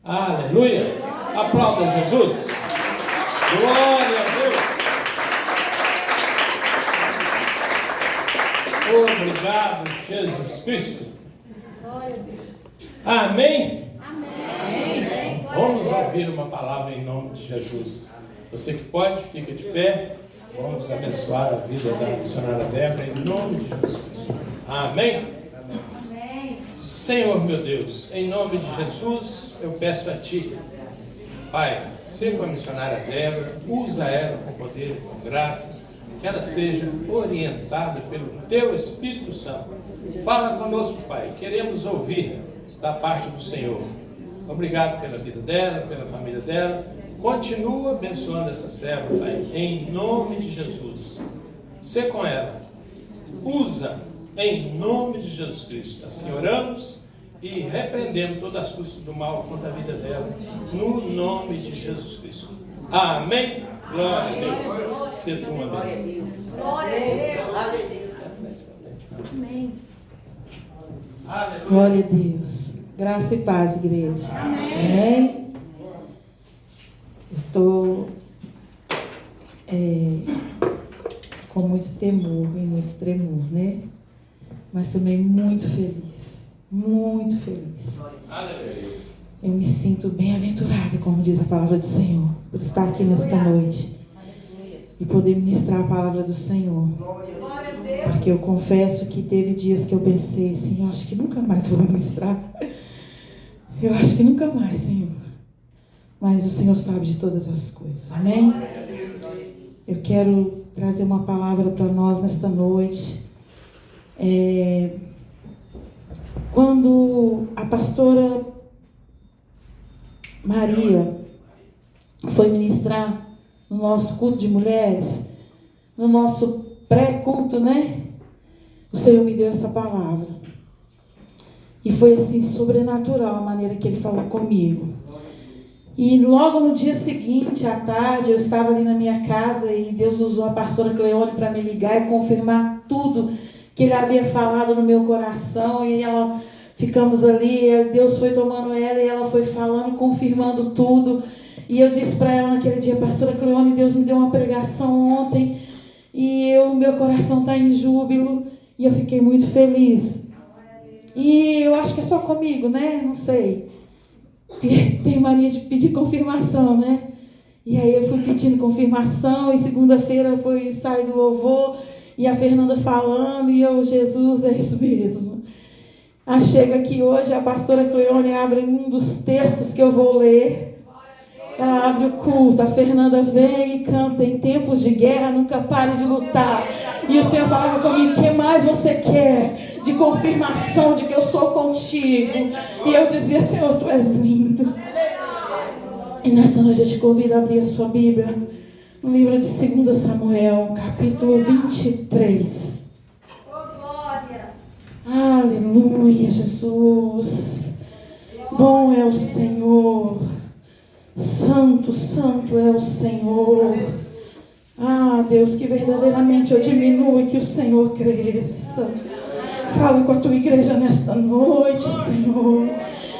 Aleluia! Aplauda Jesus! Glória a Deus! Obrigado, Jesus Cristo! Glória a Deus! Amém? Amém! Vamos ouvir uma palavra em nome de Jesus. Você que pode, fica de pé. Vamos abençoar a vida da missionária Débora em nome de Jesus Cristo. Amém? Amém! Senhor meu Deus, em nome de Jesus, eu peço a Ti, Pai, seja com a missionária Débora, usa ela com poder e com graça, que ela seja orientada pelo Teu Espírito Santo. Fala conosco, Pai, queremos ouvir da parte do Senhor. Obrigado pela vida dela, pela família dela. Continua abençoando essa serva, Pai, em nome de Jesus. Sê com ela. Usa em nome de Jesus Cristo. Assim oramos e repreendemos toda astúcia do mal contra a vida dela, no nome de Jesus Cristo. Amém? Glória a Deus. Seja uma vez. Glória a Deus! Amém! Glória a Deus. Graça e paz, igreja. Amém? Estou com muito temor e muito tremor, né? Mas também muito feliz. Muito feliz. Eu me sinto bem-aventurada, como diz a palavra do Senhor, por estar aqui nesta noite e poder ministrar a palavra do Senhor. Porque eu confesso que teve dias que eu pensei assim, eu acho que nunca mais vou ministrar. Eu acho que nunca mais, Senhor. Mas o Senhor sabe de todas as coisas. Amém? Eu quero trazer uma palavra para nós nesta noite. Quando a pastora Maria foi ministrar no nosso culto de mulheres, no nosso pré-culto, né? O Senhor me deu essa palavra. E foi assim, sobrenatural a maneira que Ele falou comigo. E logo no dia seguinte, à tarde, eu estava ali na minha casa e Deus usou a pastora Cleone para me ligar e confirmar tudo que Ele havia falado no meu coração. E ela, ficamos ali, Deus foi tomando ela e ela foi falando, confirmando tudo. E eu disse para ela naquele dia, pastora Cleone, Deus me deu uma pregação ontem e meu coração está em júbilo e eu fiquei muito feliz. E eu acho que é só comigo, né? Não sei. Tem mania de pedir confirmação, né? E aí eu fui pedindo confirmação e segunda-feira foi sair do louvor e a Fernanda falando e eu, Jesus, é isso mesmo. Chega aqui hoje, a pastora Cleone abre um dos textos que eu vou ler. Ela abre o culto, a Fernanda vem e canta, em tempos de guerra nunca pare de lutar. E o Senhor falava comigo, o que mais você quer? De confirmação de que eu sou contigo. E eu dizia, Senhor, Tu és lindo. E nessa noite eu te convido a abrir a sua Bíblia no livro de 2 Samuel, capítulo 23. Aleluia, Jesus. Bom é o Senhor. Santo, santo é o Senhor. Deus, que verdadeiramente eu diminua e que o Senhor cresça. Fala com a Tua igreja nesta noite, Senhor.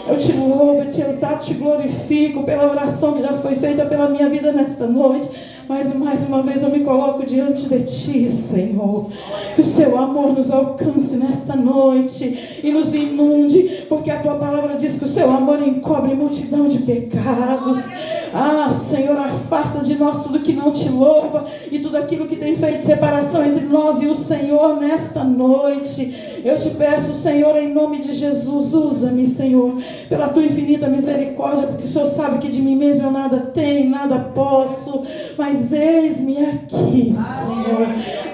Eu te louvo, eu te exalto, te glorifico pela oração que já foi feita pela minha vida nesta noite. Mas mais uma vez eu me coloco diante de Ti, Senhor. Que o Seu amor nos alcance nesta noite e nos inunde, porque a Tua palavra diz que o Seu amor encobre multidão de pecados. Senhor, afasta de nós tudo que não Te louva e tudo aquilo que tem feito separação entre nós e o Senhor nesta noite. Eu te peço, Senhor, em nome de Jesus, usa-me, Senhor, pela Tua infinita misericórdia, porque o Senhor sabe que de mim mesmo eu nada tenho, nada posso, mas eis-me aqui, Senhor,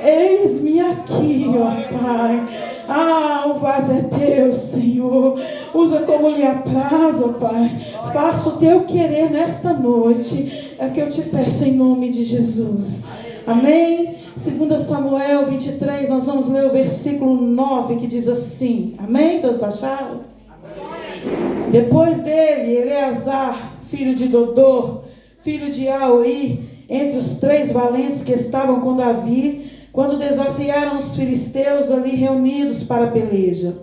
eis-me aqui, ó Pai. O vaso é Teu, Senhor. Usa como lhe apraz, ó Pai. Faça o Teu querer nesta noite. É o que eu te peço em nome de Jesus. Amém? 2 Samuel 23, nós vamos ler o versículo 9, que diz assim. Amém? Todos acharam? Amém. Depois dele, Eleazar, filho de Dodô, filho de Aoi, entre os 3 valentes que estavam com Davi, quando desafiaram os filisteus ali reunidos para a peleja.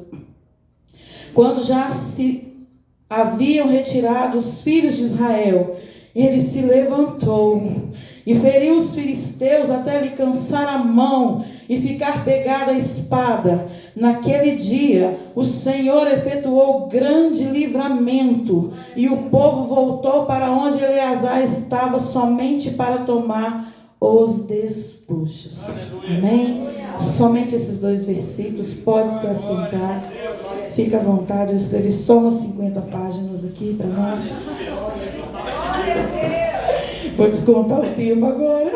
Quando já se haviam retirado os filhos de Israel, ele se levantou e feriu os filisteus até lhe cansar a mão e ficar pegada a espada. Naquele dia, o Senhor efetuou grande livramento, e o povo voltou para onde Eleazar estava, somente para tomar os despojos. Amém? Somente esses 2 versículos. Pode se assentar. Fica à vontade. Eu escrevi só umas 50 páginas aqui para nós. Vou descontar o tempo agora.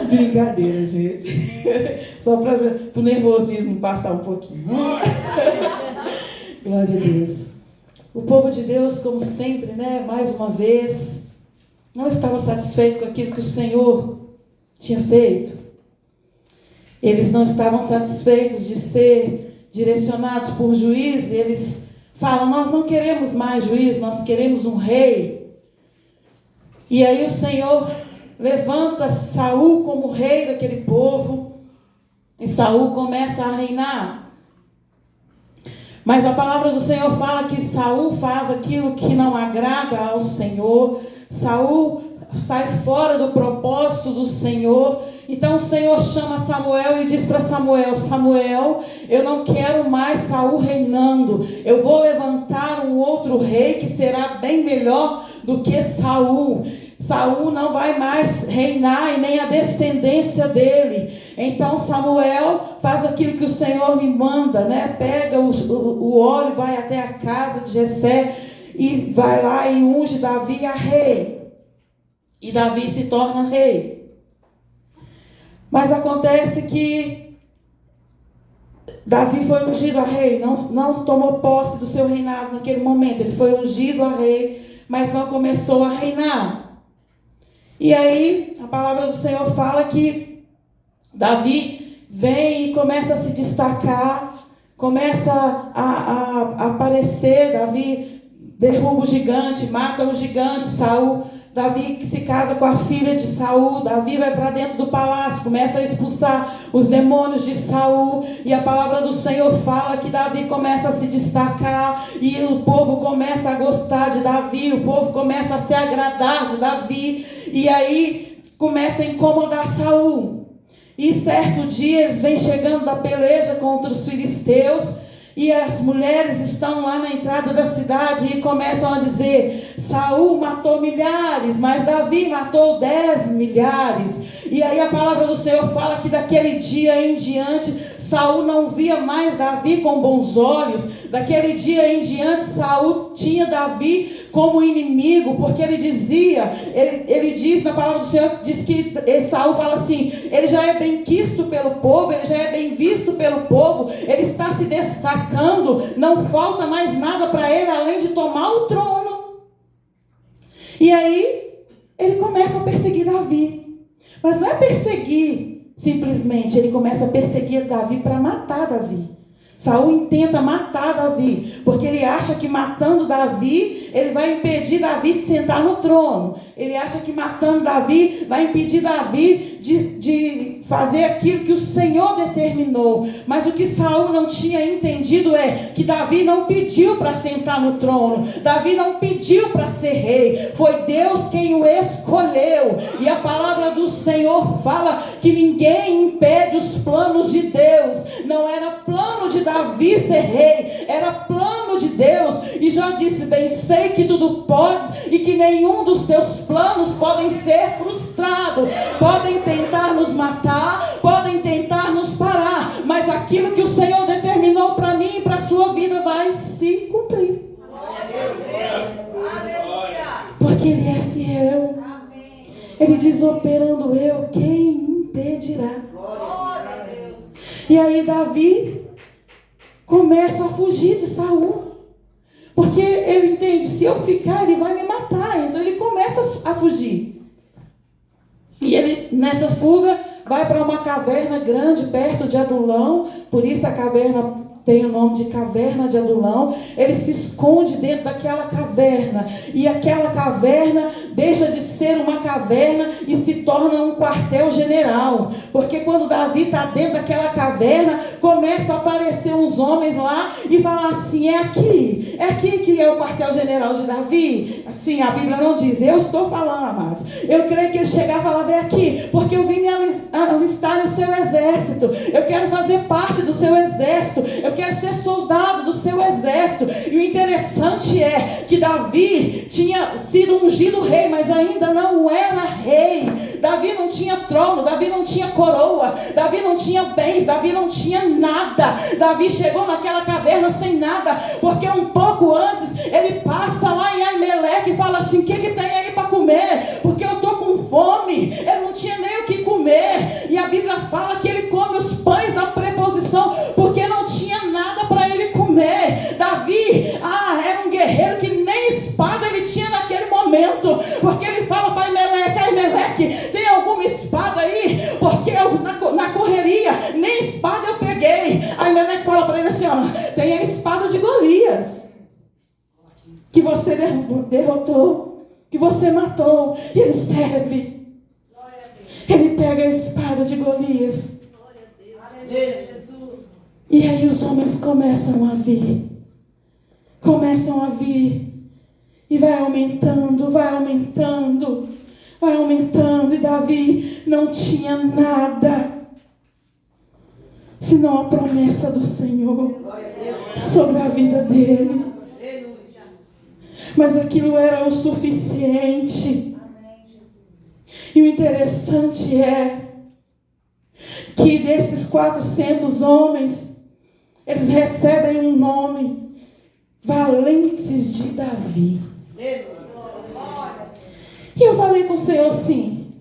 Brincadeira, gente. Só para o nervosismo passar um pouquinho. Glória a Deus. O povo de Deus, como sempre, mais uma vez, não estava satisfeito com aquilo que o Senhor tinha feito. Eles não estavam satisfeitos de ser direcionados por juiz. Eles falam: nós não queremos mais juiz, nós queremos um rei. E aí o Senhor levanta Saul como rei daquele povo, e Saul começa a reinar. Mas a palavra do Senhor fala que Saul faz aquilo que não agrada ao Senhor. Saul sai fora do propósito do Senhor. Então o Senhor chama Samuel e diz para Samuel: Samuel, eu não quero mais Saul reinando. Eu vou levantar um outro rei que será bem melhor do que Saul. Saul não vai mais reinar e nem a descendência dele. Então Samuel faz aquilo que o Senhor lhe manda, Pega o óleo, vai até a casa de Jessé e vai lá e unge Davi a rei. E Davi se torna rei. Mas acontece que Davi foi ungido a rei, não tomou posse do seu reinado naquele momento. Ele foi ungido a rei, mas não começou a reinar. E aí a palavra do Senhor fala que Davi vem e começa a se destacar, começa a aparecer. Davi derruba o gigante, mata o gigante. Davi se casa com a filha de Saul. Davi vai para dentro do palácio, começa a expulsar os demônios de Saul. E a palavra do Senhor fala que Davi começa a se destacar, e o povo começa a gostar de Davi, o povo começa a se agradar de Davi. E aí começa a incomodar Saul. E certo dia eles vêm chegando da peleja contra os filisteus, e as mulheres estão lá na entrada da cidade e começam a dizer: Saul matou milhares, mas Davi matou 10 milhares. E aí a palavra do Senhor fala que daquele dia em diante Saul não via mais Davi com bons olhos. Daquele dia em diante Saul tinha Davi como inimigo, porque ele dizia, ele diz na palavra do Senhor, diz que Saul fala assim: ele já é bem quisto pelo povo, ele já é bem visto pelo povo, ele está se destacando, não falta mais nada para ele além de tomar o trono. E aí ele começa a perseguir Davi. Mas não é perseguir simplesmente, ele começa a perseguir Davi para matar Davi. Saul intenta matar Davi, porque ele acha que matando Davi, ele vai impedir Davi de sentar no trono. Ele acha que matando Davi, vai impedir Davi de fazer aquilo que o Senhor determinou. Mas o que Saul não tinha entendido é que Davi não pediu para sentar no trono. Davi não pediu para ser rei. Foi Deus quem o escolheu. E a palavra do Senhor fala que ninguém impede os planos de Deus. Não era plano de Davi ser rei, era plano de Deus. E já disse: bem sei que tudo podes e que nenhum dos teus planos podem ser frustrados. Podem tentar nos matar, podem tentar nos parar, mas aquilo que o Senhor determinou para mim e para a sua vida vai se cumprir. Porque Ele é fiel. Ele diz: operando eu, quem impedirá? E aí Davi começa a fugir de Saul, porque ele entende: se eu ficar, ele vai me matar. Então ele começa a fugir. E ele, nessa fuga, vai para uma caverna grande perto de Adulão. Por isso a caverna tem o nome de caverna de Adulão. Ele se esconde dentro daquela caverna, e aquela caverna deixa de ser uma caverna e se torna um quartel-general, porque quando Davi está dentro daquela caverna, começa a aparecer uns homens lá e falar assim: é aqui que é o quartel-general de Davi. Assim, a Bíblia não diz, eu estou falando, amados. Eu creio que ele chegava e falava: vem aqui, porque eu vim me alistar no seu exército, eu quero fazer parte do seu exército, eu quero ser soldado do seu exército. E o interessante é que Davi tinha sido ungido rei, mas ainda não era rei. Davi não tinha trono, Davi não tinha coroa, Davi não tinha bens, Davi não tinha nada. Davi chegou naquela caverna sem nada, porque um pouco antes ele passa lá em Aimeleque e fala assim: o que tem aí para comer? Porque eu estou com fome. Ele não tinha nem o que comer, e a Bíblia fala que ele come os pães da preposição, porque não tinha nada para ele comer. Davi era um guerreiro que nem espada ele tinha naquele momento, porque ele fala para Aimeleque: tem alguma espada aí? Porque eu, na correria, nem espada eu peguei. Aimeleque fala para ele assim: tem a espada de Golias, que você derrotou, que você matou. E ele serve. Ele pega a espada de Golias. E aí os homens começam a vir. E vai aumentando. E Davi não tinha nada senão a promessa do Senhor sobre a vida dele. Mas aquilo era o suficiente. E o interessante é que desses 400 homens, eles recebem um nome: Valentes de Davi. E eu falei com o Senhor assim: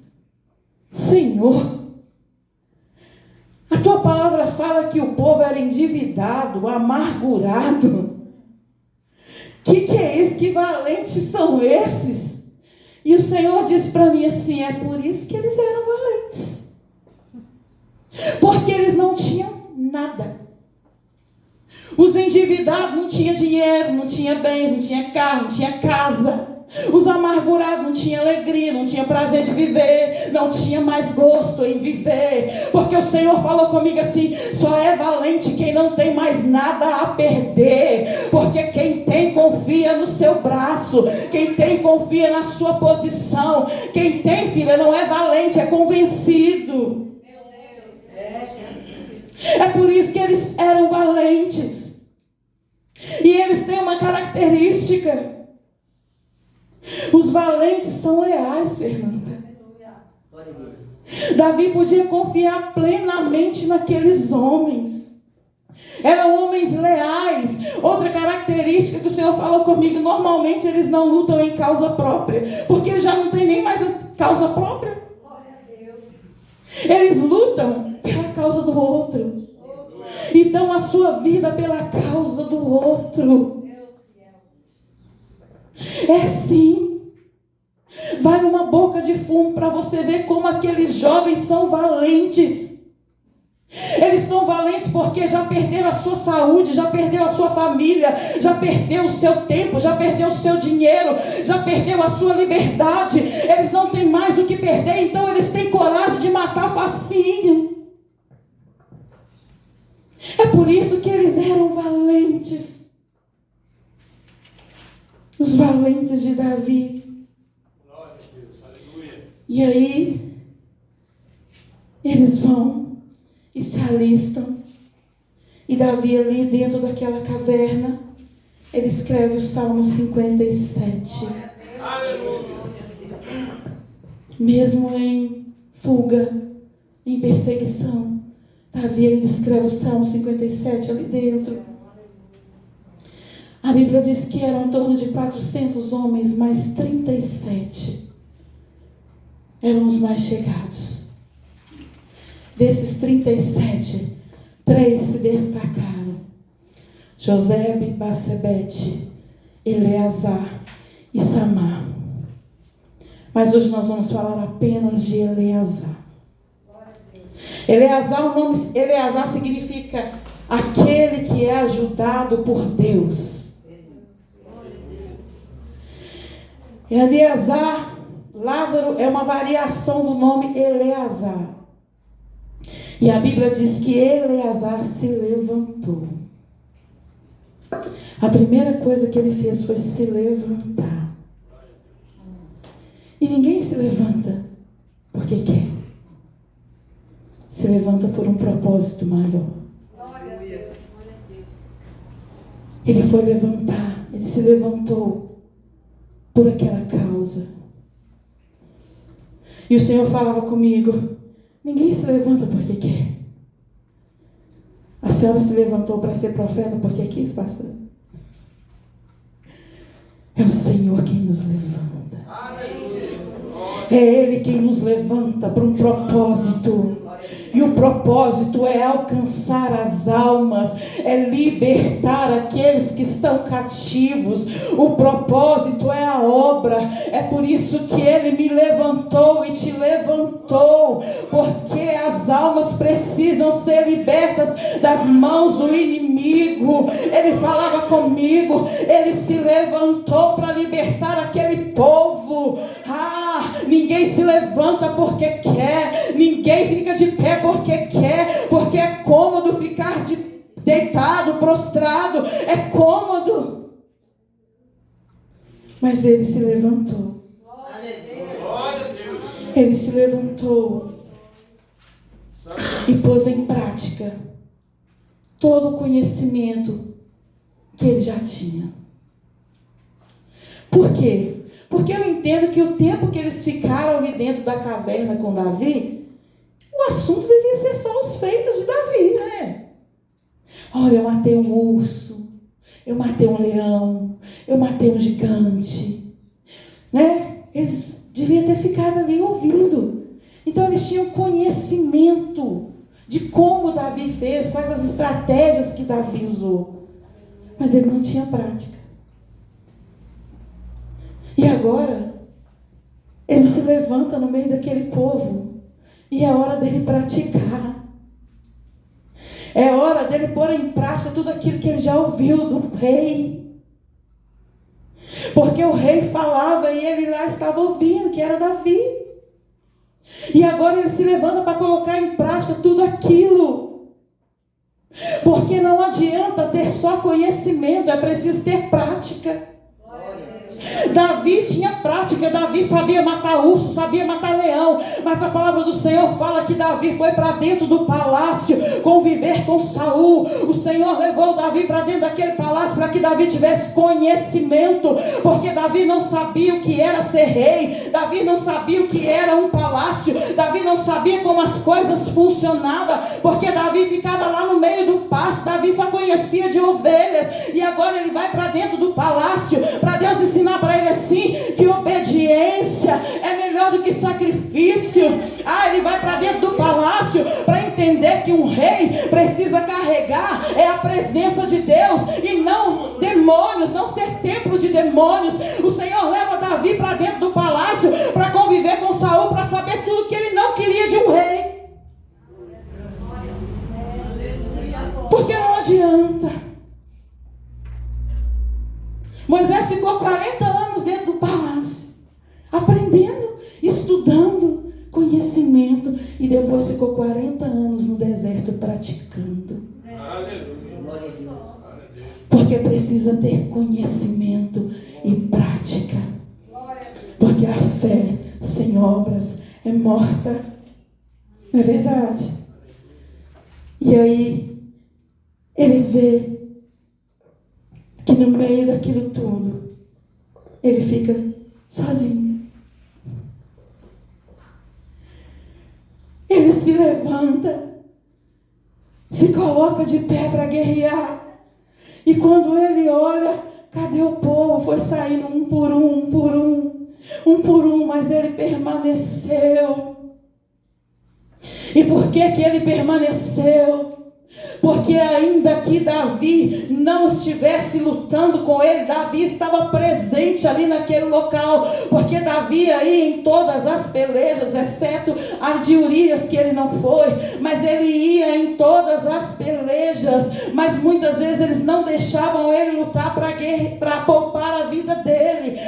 Senhor, a tua palavra fala que o povo era endividado, amargurado. Que é isso? Que valentes são esses? E o Senhor disse para mim assim: é por isso que eles eram valentes, porque eles não tinham nada. Os endividados não tinham dinheiro, não tinham bens, não tinham carro, não tinha casa. Os amargurados não tinham alegria, não tinham prazer de viver, não tinha mais gosto em viver, porque o Senhor falou comigo assim: só é valente quem não tem mais nada a perder, porque quem tem confia no seu braço, quem tem confia na sua posição, quem tem, filha, não é valente, é convencido. É por isso que eles eram valentes. E eles têm uma característica: os valentes são leais, Fernanda. Davi podia confiar plenamente naqueles homens. Eram homens leais. Outra característica que o Senhor falou comigo: normalmente eles não lutam em causa própria, porque eles já não têm nem mais causa própria. Eles lutam pela causa do outro, e dão a sua vida pela causa do outro. É sim. Vai numa boca de fumo para você ver como aqueles jovens são valentes. Eles são valentes porque já perderam a sua saúde, já perdeu a sua família, já perdeu o seu tempo, já perdeu o seu dinheiro, já perdeu a sua liberdade. Eles não têm mais o que perder, então eles têm coragem de matar facinho. É por isso que eles eram valentes. Os valentes de Davi. Glória a Deus, aleluia. E aí, eles vão e se alistam. E Davi, ali dentro daquela caverna, ele escreve o Salmo 57. Aleluia. Mesmo em fuga, em perseguição, Davi ainda escreve o Salmo 57 ali dentro. A Bíblia diz que eram em torno de 400 homens, mas 37 eram os mais chegados. Desses 37, 3 se destacaram: Josebe, Bassebete, Eleazar e Samar. Mas hoje nós vamos falar apenas de Eleazar. Eleazar, o nome Eleazar significa aquele que é ajudado por Deus. Eleazar, Lázaro é uma variação do nome Eleazar. E a Bíblia diz que Eleazar se levantou. A primeira coisa que ele fez foi se levantar. E ninguém se levanta porque quer. Se levanta por um propósito maior. Ele foi levantar, ele se levantou por aquela causa. E o Senhor falava comigo: ninguém se levanta porque quer. A senhora se levantou para ser profeta porque quis, pastor? É o Senhor quem nos levanta. É Ele quem nos levanta para um propósito. E o propósito é alcançar as almas, é libertar aqueles que estão cativos. O propósito é a obra. É por isso que Ele me levantou e te levantou, porque as almas precisam ser libertas das mãos do inimigo. Ele falava comigo, Ele se levantou para libertar aquele povo. Ninguém se levanta porque quer, ninguém fica de pé porque quer, porque é cômodo ficar deitado, prostrado, é cômodo. Mas ele se levantou. Ele se levantou e pôs em prática todo o conhecimento que ele já tinha. Por quê? Porque eu entendo que o tempo que eles ficaram ali dentro da caverna com Davi, o assunto devia ser só os feitos de Davi, né? Olha, eu matei um urso, eu matei um leão, eu matei um gigante, né? Eles deviam ter ficado ali ouvindo. Então eles tinham conhecimento de como Davi fez, quais as estratégias que Davi usou. Mas ele não tinha prática. E agora, ele se levanta no meio daquele povo. E é hora dele praticar. É hora dele pôr em prática tudo aquilo que ele já ouviu do rei. Porque o rei falava e ele lá estava ouvindo, que era Davi. E agora ele se levanta para colocar em prática tudo aquilo. Porque não adianta ter só conhecimento, é preciso ter prática. Davi tinha prática, Davi sabia matar urso, sabia matar leão, mas a palavra do Senhor fala que Davi foi para dentro do palácio conviver com Saul. O Senhor levou Davi para dentro daquele palácio para que Davi tivesse conhecimento, porque Davi não sabia o que era ser rei, Davi não sabia o que era um palácio, Davi não sabia como as coisas funcionavam, porque Davi ficava lá no meio do pasto, Davi só conhecia de ovelhas, e agora ele vai para dentro do palácio, para Deus ensinar para ele assim, que obediência é melhor do que sacrifício. Ele vai para dentro do palácio para entender que um rei precisa carregar a presença de Deus e não demônios, não ser templo de demônios. O Senhor leva Davi para dentro do palácio para conviver com Saul, para saber tudo que ele não queria de um rei. Porque não adianta. Moisés ficou 40 anos dentro do palácio, aprendendo, estudando, conhecimento, e depois ficou 40 anos no deserto praticando. Porque precisa ter conhecimento e prática. Porque a fé sem obras é morta. Não é verdade? E aí, ele vê que no meio daquilo tudo, ele fica sozinho. Ele se levanta, se coloca de pé para guerrear. E quando ele olha, cadê o povo? Foi saindo um por um, mas ele permaneceu. E por que ele permaneceu? Porque ainda que Davi não estivesse lutando com ele, Davi estava presente ali naquele local, porque Davi ia em todas as pelejas, exceto a de Urias, que ele não foi, mas ele ia em todas as pelejas. pelejas, mas muitas vezes eles não deixavam ele lutar para poupar a vida dele.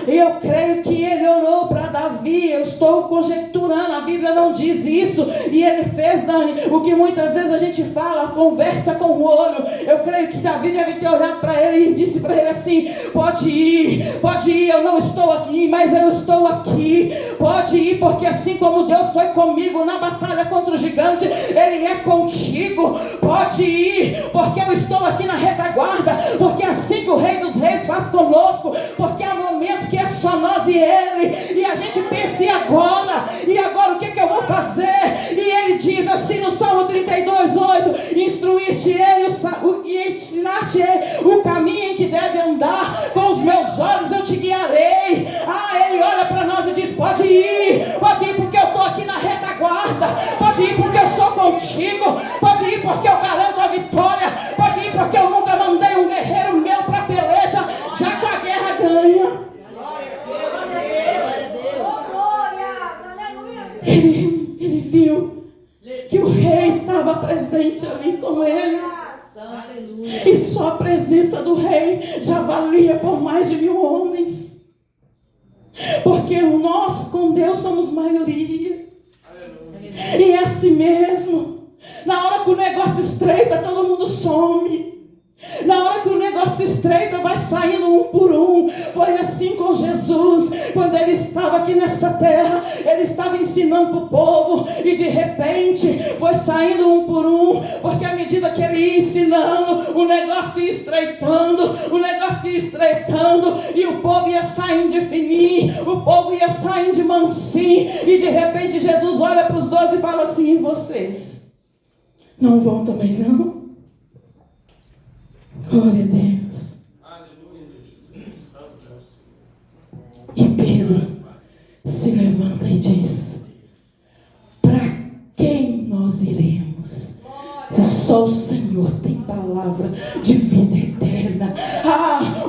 Eu creio que ele olhou para Davi. Eu estou conjecturando, a Bíblia não diz isso, e ele fez, Dani, o que muitas vezes a gente fala, conversa com o olho. Eu creio que Davi deve ter olhado para ele e disse para ele assim: pode ir, eu não estou aqui, mas eu estou aqui. Pode ir, porque assim como Deus foi comigo na batalha contra o gigante, Ele é contigo. Pode ir, porque eu estou aqui na retaguarda, porque assim que o Rei dos Reis faz conosco, porque há momentos que é só nós e Ele, e a gente pensa: e agora o que eu vou fazer? E Ele diz assim no Salmo 32:8: instruir-te-ei e ensinar-te-ei o caminho em que deve andar, com os meus olhos eu te guiarei. Ele olha para nós e diz: pode ir, porque eu estou aqui na retaguarda, pode ir porque eu sou contigo, pode ir porque eu garanto a vitória, pode ir porque eu nunca mandei um guerreiro meu para a peleja, já com a guerra ganha. Ele viu que o rei estava presente ali com ele. E só a presença do rei já valia por mais de 1000 homens. Porque nós com Deus somos maioria. E é assim mesmo. Na hora que o negócio estreita, todo mundo some. Na hora que o negócio estreita, vai saindo um por um. Foi assim com Jesus. Quando ele estava aqui nessa terra, ele estava ensinando para o povo, e de repente foi saindo um por um, porque à medida que ele ia ensinando, o negócio ia estreitando, e o povo ia saindo de fininho, o povo ia saindo de mansinho. E de repente Jesus olha para os 12 e fala assim: e vocês não vão também não? Glória a Deus. E Pedro se levanta e diz: para quem nós iremos? Se só o Senhor tem palavra de vida eterna.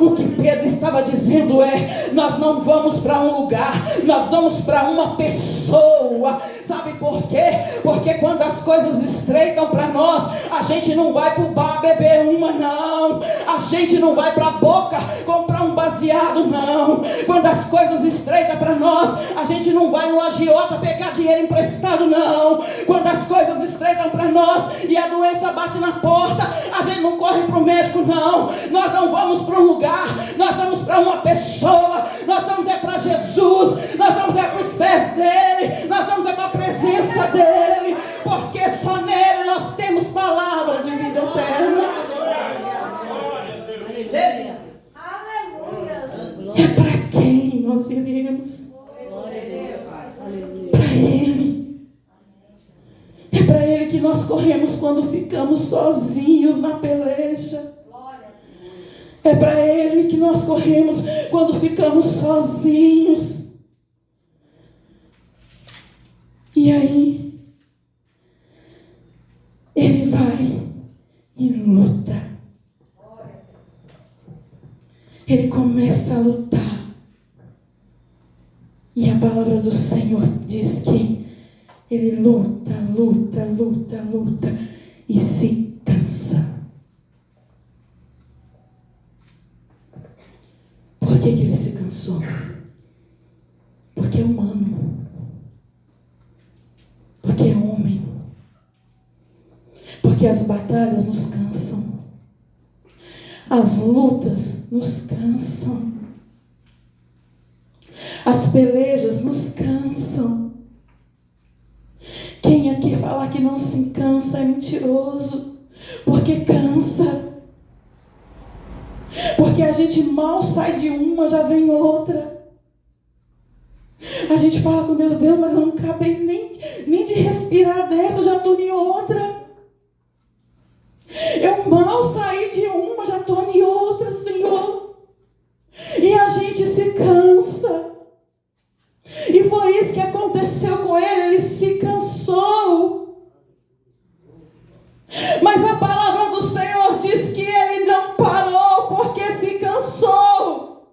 O que Pedro estava dizendo é: nós não vamos para um lugar, nós vamos para uma pessoa. Sabe por quê? Porque quando as coisas estreitam para nós, a gente não vai para o bar beber uma, não. A gente não vai para a Boca comprar um baseado, não. Quando as coisas estreitam para nós, a gente não vai no agiota pegar dinheiro emprestado, não. Quando as coisas estreitam para nós e a doença bate na porta, a gente não corre para o médico, não. Nós não vamos para um lugar, nós vamos para uma pessoa. Nós vamos para Jesus, nós vamos para os pés dele, nós vamos para a presença dele, porque só nele nós temos palavra de vida eterna. É para quem nós iremos? Para ele. É para ele que nós corremos quando ficamos sozinhos na peleja. É para ele que nós corremos quando ficamos sozinhos. E aí, ele vai e luta. Ele começa a lutar. E a palavra do Senhor diz que ele luta e se cansa. Por que ele se cansou? Porque é humano. Porque é homem. Porque as batalhas nos cansam. As lutas nos cansam. As pelejas nos cansam. Quem aqui falar que não se cansa é mentiroso. Porque cansa. Porque a gente mal sai de uma, já vem outra. A gente fala com Deus: Deus, mas eu não acabei nem de respirar dessa, já estou em outra. Eu mal saí de uma, já estou em outra, Senhor. E a gente se cansa. E foi isso que aconteceu com ele se cansou. Mas a palavra do Senhor diz que ele não parou porque se cansou.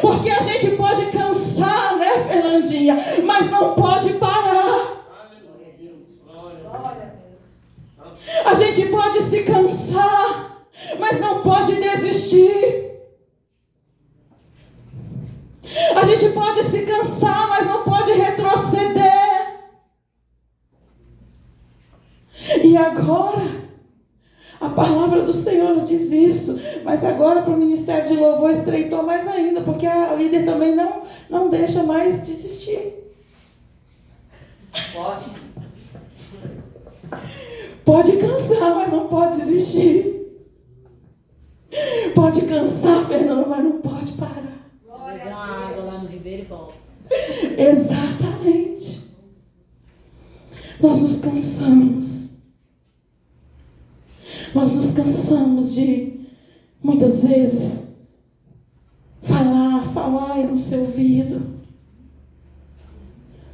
Porque a gente pode cansar, né, Fernandinha? Mas não pode parar. gente pode se cansar, mas não pode desistir. A gente pode se cansar, mas não pode retroceder. E agora, a palavra do Senhor diz isso, mas agora para o Ministério de Louvor estreitou mais ainda, porque a líder também não deixa mais desistir. Pode cansar, mas não pode desistir. Pode cansar, Fernanda, mas não pode parar. Pegar uma água lá no viveiro e volta. Exatamente. Nós nos cansamos. Nós nos cansamos de, muitas vezes, falar no seu ouvido.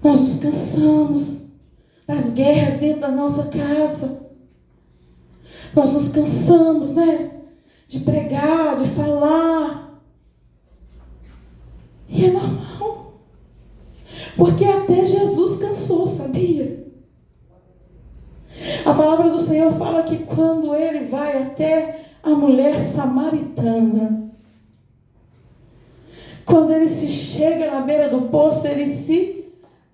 Nós nos cansamos das guerras dentro da nossa casa. Nós nos cansamos, de pregar, de falar. E é normal. Porque até Jesus cansou, sabia? A palavra do Senhor fala que quando ele vai até a mulher samaritana, quando ele se chega na beira do poço, ele se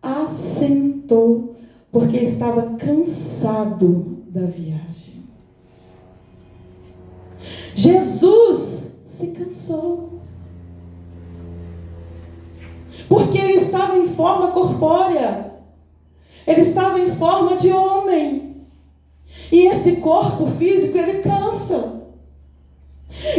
assentou, porque estava cansado da viagem. Jesus se cansou, porque ele estava em forma corpórea, ele estava em forma de homem. E esse corpo físico, ele cansa.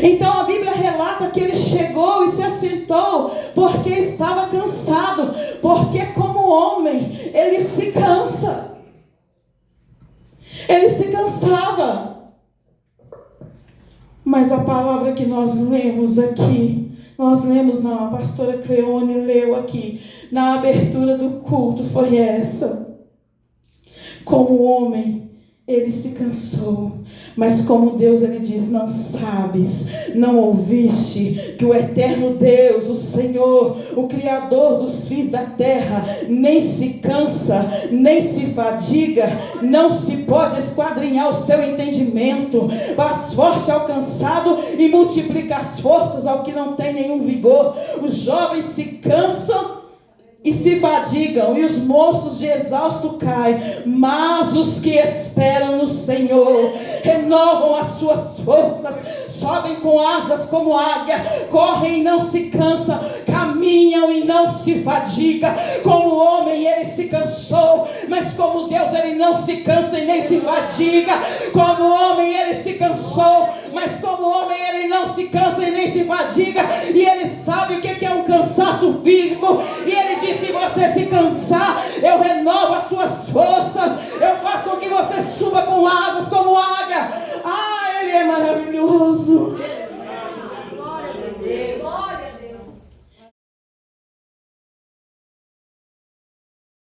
Então a Bíblia relata que ele chegou e se assentou porque estava cansado. Porque como homem, ele se cansa. Ele se cansava. Mas a palavra que nós lemos aqui, a pastora Cleone leu aqui, na abertura do culto, foi essa. Como homem, ele se cansou, mas como Deus, ele diz: não sabes, não ouviste que o eterno Deus, o Senhor, o Criador dos fins da terra, nem se cansa, nem se fadiga, não se pode esquadrinhar o seu entendimento, faz forte ao cansado e multiplica as forças ao que não tem nenhum vigor. Os jovens se cansam e se fadigam, e os moços de exausto caem, mas os que esperam no Senhor renovam as suas forças, sobem com asas como águia, correm e não se cansam, caminham e não se fadiga. Como homem ele se cansou, mas como Deus ele não se cansa e nem se fadiga. Como homem ele se cansou, mas como homem ele não se cansa e nem se fadiga. E ele sabe o que é um cansaço físico. E ele diz: se você se cansar, eu renovo as suas forças, eu